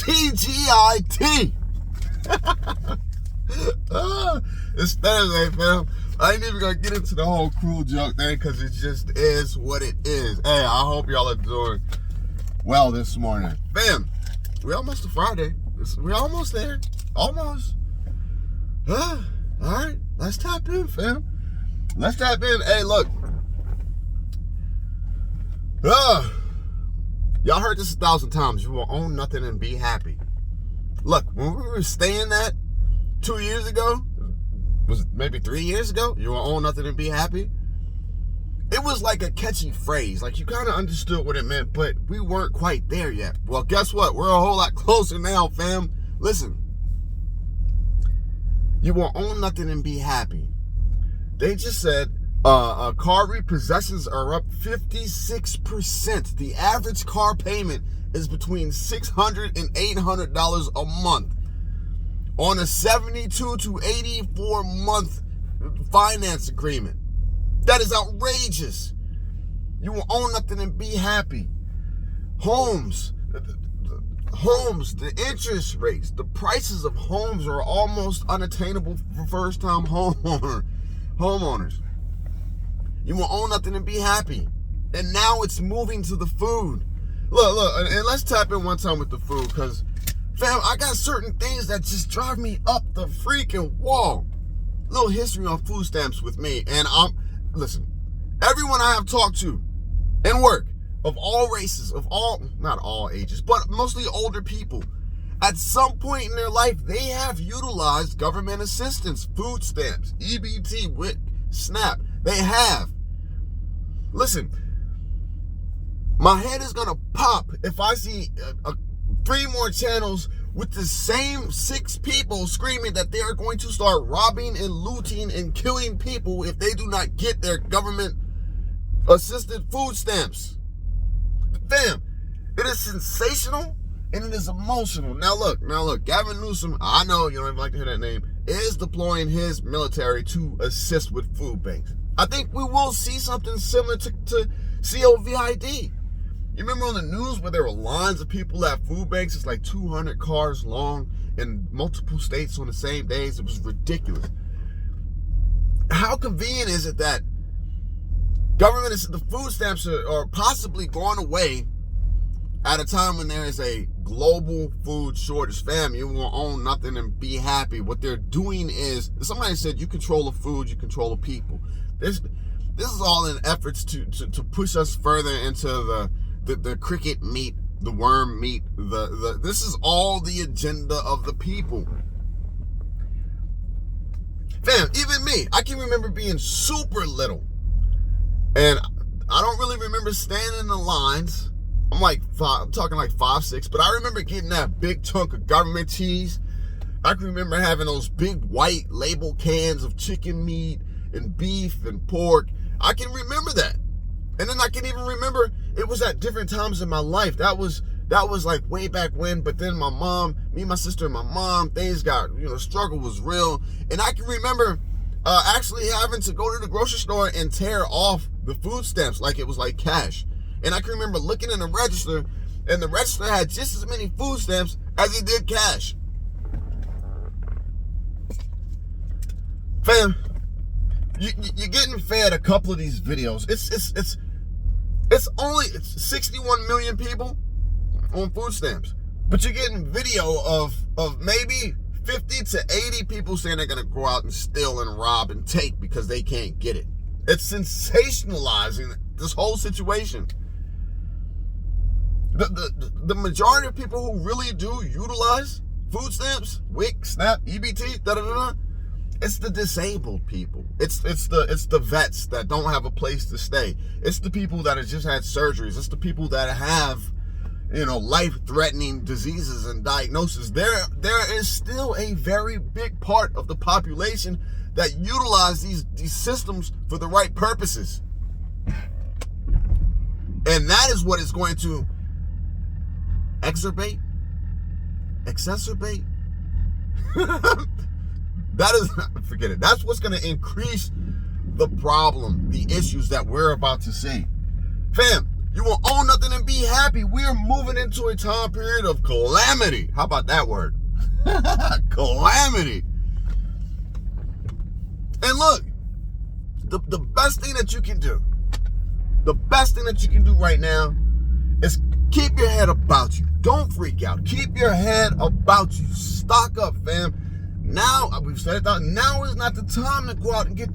TGIT. It's Thursday, fam. I ain't even gonna get into the whole cruel joke thing because it just is what it is. Hey, I hope y'all are doing well this morning. Fam, we almost to Friday. We're almost there. Almost. All right, let's tap in, fam. Let's tap in. Hey, look. Y'all heard this 1,000 times. You will own nothing and be happy. Look, when we were saying that 2 years ago, was maybe 3 years ago, you will own nothing and be happy. It was like a catchy phrase. Like, you kind of understood what it meant, but we weren't quite there yet. Well, guess what? We're a whole lot closer now, fam. Listen. You will own nothing and be happy. They just said car repossessions are up 56%. The average car payment is between $600 and $800 a month on a 72 to 84 month finance agreement. That is outrageous. You will own nothing and be happy. Homes, the interest rates, the prices of homes are almost unattainable for first-time homeowners. You will own nothing and be happy. And now it's moving to the food. Look, and let's tap in one time with the food, because, fam, I got certain things that just drive me up the freaking wall. Little history on food stamps with me, and listen, everyone I have talked to in work, of all races, not all ages, but mostly older people, at some point in their life, they have utilized government assistance, food stamps, EBT, WIC, SNAP. They have. Listen, my head is gonna pop if I see 3 more channels with the same 6 people screaming that they are going to start robbing and looting and killing people if they do not get their government assisted food stamps. Fam, it is sensational and it is emotional. Now look, Gavin Newsom, I know you don't even like to hear that name, is deploying his military to assist with food banks. I think we will see something similar to COVID. You remember on the news where there were lines of people at food banks? It's like 200 cars long in multiple states on the same days. It was ridiculous. How convenient is it that the food stamps are possibly going away at a time when there is a global food shortage? Fam, you will own nothing and be happy. What they're doing is, somebody said, you control the food, you control the people. This is all in efforts to push us further into the cricket meat, the worm meat. This is all the agenda of the people. Fam, even me, I can remember being super little, and I don't really remember standing in the lines. I'm talking like 5, 6, but I remember getting that big chunk of government cheese. I can remember having those big white label cans of chicken meat and beef and pork. I can remember that. And then I can even remember it was at different times in my life. That was like way back when, but then my sister and my mom, things got, struggle was real. And I can remember actually having to go to the grocery store and tear off the food stamps like it was like cash. And I can remember looking in the register, and the register had just as many food stamps as it did cash. Fam, you're getting fed a couple of these videos. It's only 61 million people on food stamps, but you're getting video of maybe 50 to 80 people saying they're gonna go out and steal and rob and take because they can't get it. It's sensationalizing this whole situation. The majority of people who really do utilize food stamps, WIC, SNAP, EBT, it's the disabled people. It's the vets that don't have a place to stay. It's the people that have just had surgeries. It's the people that have, life-threatening diseases and diagnoses. There is still a very big part of the population that utilize these systems for the right purposes. And that is what is going to exacerbate. That is, forget it. That's what's going to increase the problem, the issues that we're about to see. Fam, You will own nothing and be happy. We're moving into a time period of calamity. How about that word? Calamity. And look, the best thing that you can do, right now is keep your head about you. Don't freak out. Keep your head about you. Stock up, fam. Now, we've said it, now is not the time to go out and get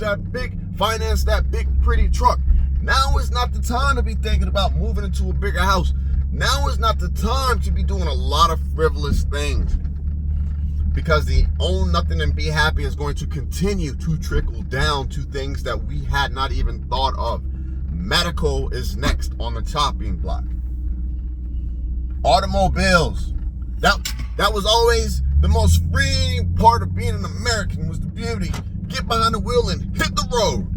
finance that big, pretty truck. Now is not the time to be thinking about moving into a bigger house. Now is not the time to be doing a lot of frivolous things. Because the own nothing and be happy is going to continue to trickle down to things that we had not even thought of. Medical is next on the chopping block. Automobiles. That was always the most freeing part of being an American, was to be able to get behind the wheel and hit the road.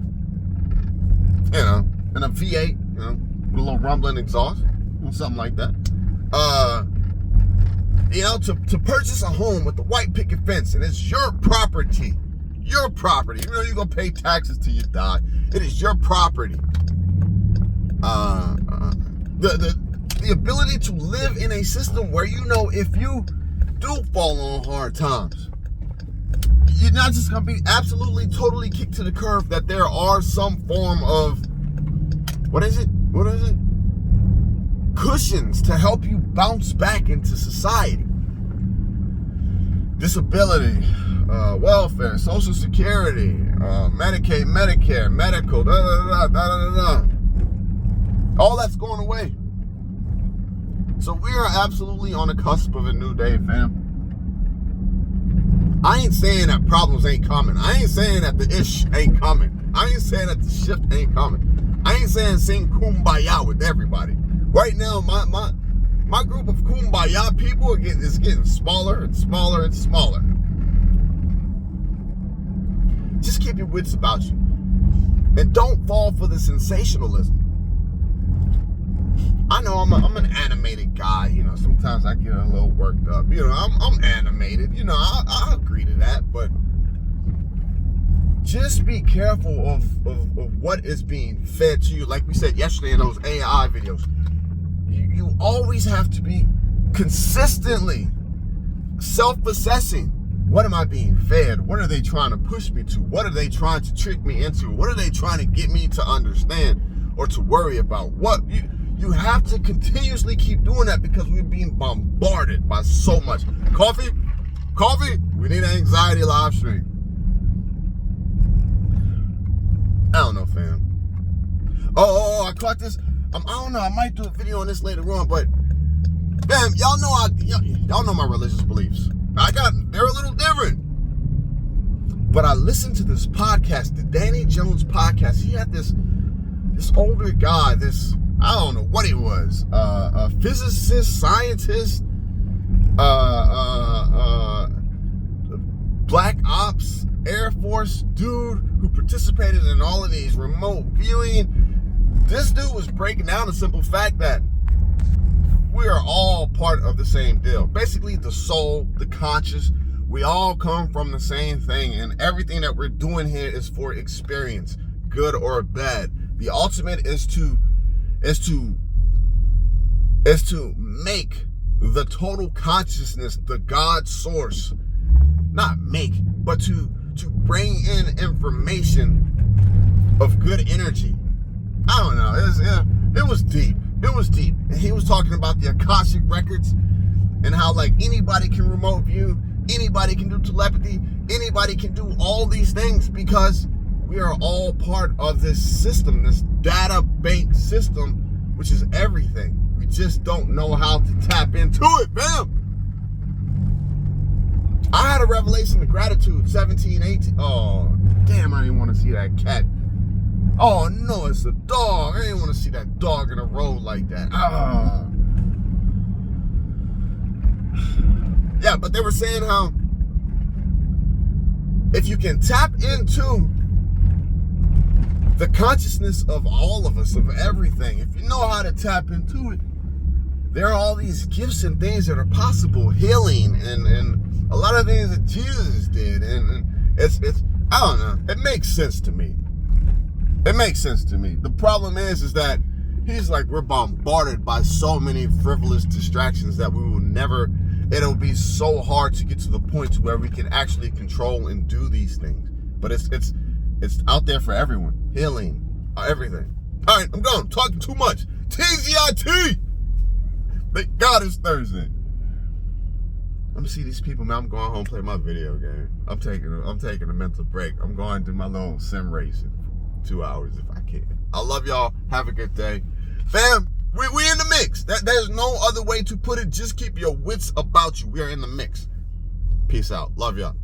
You know, in a V8, you know, with a little rumbling exhaust, or something like that. You know, to purchase a home with the white picket fence, and it's your property. Your property. You know, you're going to pay taxes till you die. It is your property. The ability to live in a system where, you know, if you do fall on hard times, you're not just going to be absolutely, totally kicked to the curb, that there are some form of, what is it? Cushions to help you bounce back into society. Disability, welfare, Social Security, Medicaid, Medicare, medical, all that's going away. So we are absolutely on the cusp of a new day, fam. I ain't saying that problems ain't coming. I ain't saying that the ish ain't coming. I ain't saying that the shift ain't coming. I ain't saying sing kumbaya with everybody. Right now, my group of kumbaya people is getting smaller and smaller and smaller. Just keep your wits about you. And don't fall for the sensationalism. I know I'm an animated guy. You know, sometimes I get a little worked up. You know, I'm animated. You know, I agree to that. But just be careful of what is being fed to you. Like we said yesterday in those AI videos, you always have to be consistently self-assessing. What am I being fed? What are they trying to push me to? What are they trying to trick me into? What are they trying to get me to understand or to worry about? What you have to continuously keep doing that, because we're being bombarded by so much. Coffee? We need an anxiety live stream. I don't know, fam. Oh, I caught this. I don't know. I might do a video on this later on, but fam, y'all know my religious beliefs. They're a little different. But I listened to this podcast, the Danny Jones podcast. He had this older guy, I don't know what he was, a physicist, scientist, Black Ops, Air Force dude who participated in all of these remote viewing. This dude was breaking down the simple fact that we are all part of the same deal. Basically, the soul, the conscious, we all come from the same thing, and everything that we're doing here is for experience, good or bad. The ultimate is to make the total consciousness the God source. Not make, but to bring in information of good energy. I don't know. It was deep. It was deep. And he was talking about the Akashic records and how, like, anybody can remote view, anybody can do telepathy, anybody can do all these things, because we are all part of this system, this data bank system, which is everything. We just don't know how to tap into it, fam. I had a revelation of gratitude, 17, 18. Oh, damn, I didn't want to see that cat. Oh, no, it's a dog. I didn't want to see that dog in a road like that. Yeah, but they were saying how if you can tap into the consciousness of all of us, of everything, if you know how to tap into it, there are all these gifts and things that are possible, healing and a lot of things that Jesus did, and it's I don't know, it makes sense to me. It makes sense to me. The problem is that He's like, we're bombarded by so many frivolous distractions that we will never, it'll be so hard to get to the point to where we can actually control and do these things. But it's out there for everyone. Healing, everything. All right, I'm gone. I'm talking too much. TGIT! Thank God it's Thursday. I'm gonna see these people, man. I'm going home, play my video game. I'm taking a mental break. I'm going to do my little sim racing for 2 hours if I can. I love y'all. Have a good day. Fam, we in the mix. There's no other way to put it. Just keep your wits about you. We are in the mix. Peace out. Love y'all.